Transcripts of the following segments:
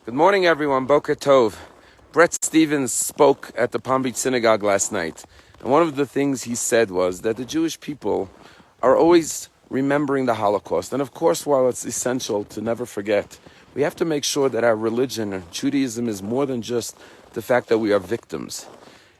Good morning, everyone. Boker Tov. Bret Stephens spoke at the Palm Beach Synagogue last night. And one of the things he said was that the Jewish people are always remembering the Holocaust. And of course, while it's essential to never forget, we have to make sure that our religion, Judaism, is more than just the fact that we are victims.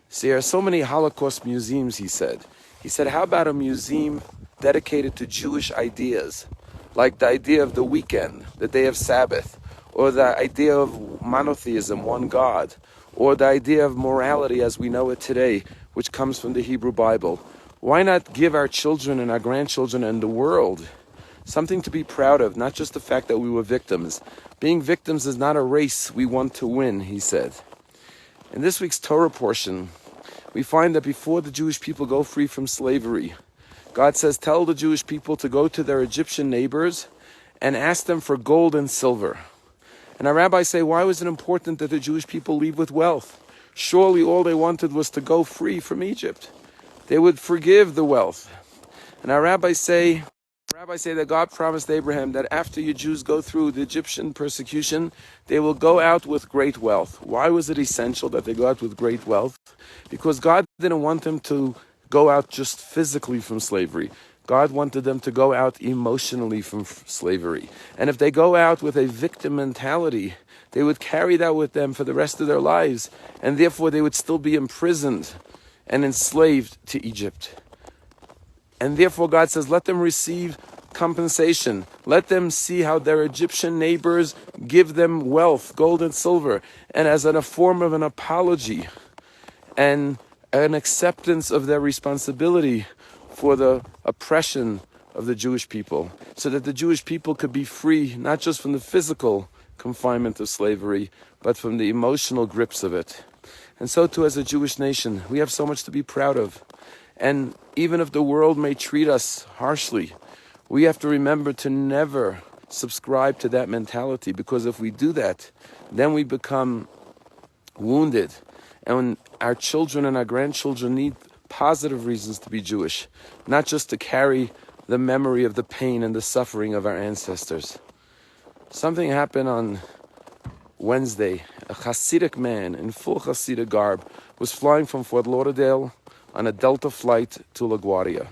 See, there are so many Holocaust museums, he said. He said, how about a museum dedicated to Jewish ideas, like the idea of the weekend, the day of Sabbath, or the idea of monotheism, one God, or the idea of morality as we know it today, which comes from the Hebrew Bible. Why not give our children and our grandchildren and the world something to be proud of, not just the fact that we were victims. Being victims is not a race we want to win, he said. In this week's Torah portion, we find that before the Jewish people go free from slavery, God says, tell the Jewish people to go to their Egyptian neighbors and ask them for gold and silver. And our rabbis say, why was it important that the Jewish people leave with wealth? Surely all they wanted was to go free from Egypt. They would forgive the wealth. And our rabbis say that God promised Abraham that after you Jews go through the Egyptian persecution, they will go out with great wealth. Why was it essential that they go out with great wealth? Because God didn't want them to go out just physically from slavery. God wanted them to go out emotionally from slavery. And if they go out with a victim mentality, they would carry that with them for the rest of their lives. And therefore they would still be imprisoned and enslaved to Egypt. And therefore God says, let them receive compensation. Let them see how their Egyptian neighbors give them wealth, gold and silver. And as a form of an apology and an acceptance of their responsibility for the oppression of the Jewish people, so that the Jewish people could be free, not just from the physical confinement of slavery, but from the emotional grips of it. And so too, as a Jewish nation, we have so much to be proud of. And even if the world may treat us harshly, we have to remember to never subscribe to that mentality, because if we do that, then we become wounded. And when our children and our grandchildren need positive reasons to be Jewish, not just to carry the memory of the pain and the suffering of our ancestors. Something happened on Wednesday. A Hasidic man in full Hasidic garb was flying from Fort Lauderdale on a Delta flight to LaGuardia.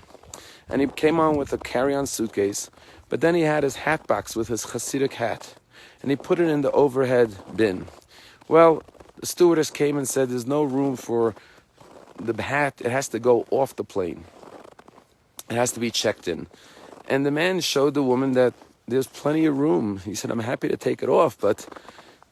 And he came on with a carry-on suitcase, but then he had his hat box with his Hasidic hat, and he put it in the overhead bin. Well, the stewardess came and said there's no room for the hat. It has to go off the plane. It has to be checked in. And the man showed the woman that there's plenty of room. He said, I'm happy to take it off, but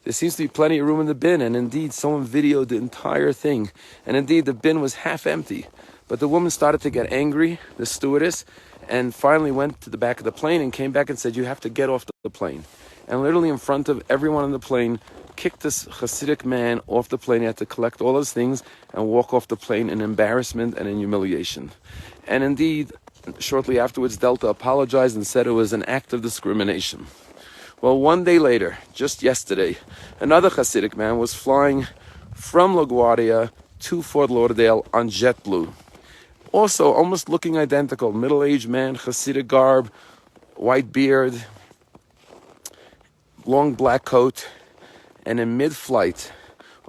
there seems to be plenty of room in the bin. And indeed, someone videoed the entire thing. And indeed, the bin was half empty. But the woman started to get angry, the stewardess, and finally went to the back of the plane and came back and said, you have to get off the plane. And literally in front of everyone on the plane, kicked this Hasidic man off the plane. He had to collect all his things and walk off the plane in embarrassment and in humiliation. And indeed, shortly afterwards, Delta apologized and said it was an act of discrimination. Well, one day later, just yesterday, another Hasidic man was flying from LaGuardia to Fort Lauderdale on JetBlue. Also, almost looking identical, middle-aged man, Hasidic garb, white beard, long black coat, and in mid-flight,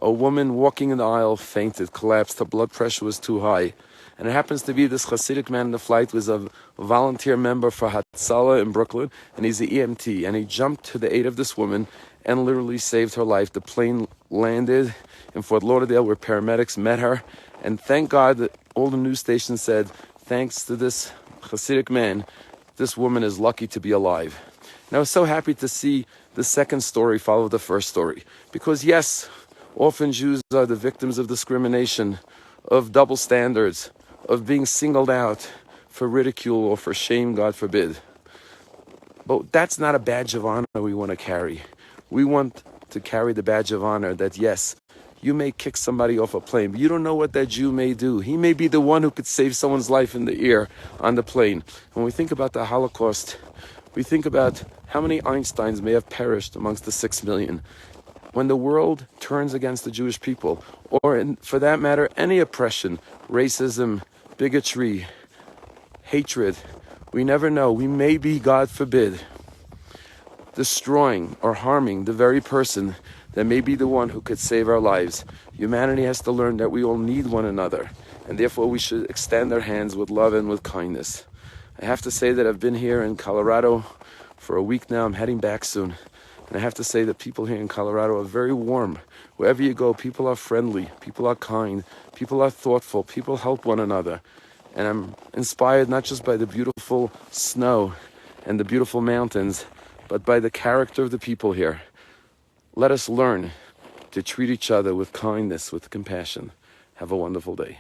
a woman walking in the aisle fainted, collapsed. Her blood pressure was too high. And it happens to be this Hasidic man in the flight was a volunteer member for Hatzalah in Brooklyn, and he's the EMT. And he jumped to the aid of this woman and literally saved her life. The plane landed in Fort Lauderdale where paramedics met her. And thank God that all the news stations said, thanks to this Hasidic man, this woman is lucky to be alive. And I was so happy to see the second story follow the first story. Because yes, often Jews are the victims of discrimination, of double standards, of being singled out for ridicule or for shame, God forbid. But that's not a badge of honor we want to carry. We want to carry the badge of honor that yes, you may kick somebody off a plane, but you don't know what that Jew may do. He may be the one who could save someone's life in the air on the plane. When we think about the Holocaust, we think about how many Einsteins may have perished amongst the 6 million. When the world turns against the Jewish people, or for that matter, any oppression, racism, bigotry, hatred, we never know. We may be, God forbid, destroying or harming the very person that may be the one who could save our lives. Humanity has to learn that we all need one another, and therefore we should extend our hands with love and with kindness. I have to say that I've been here in Colorado for a week now. I'm heading back soon. And I have to say that people here in Colorado are very warm. Wherever you go, people are friendly, people are kind, people are thoughtful, people help one another. And I'm inspired not just by the beautiful snow and the beautiful mountains, but by the character of the people here. Let us learn to treat each other with kindness, with compassion. Have a wonderful day.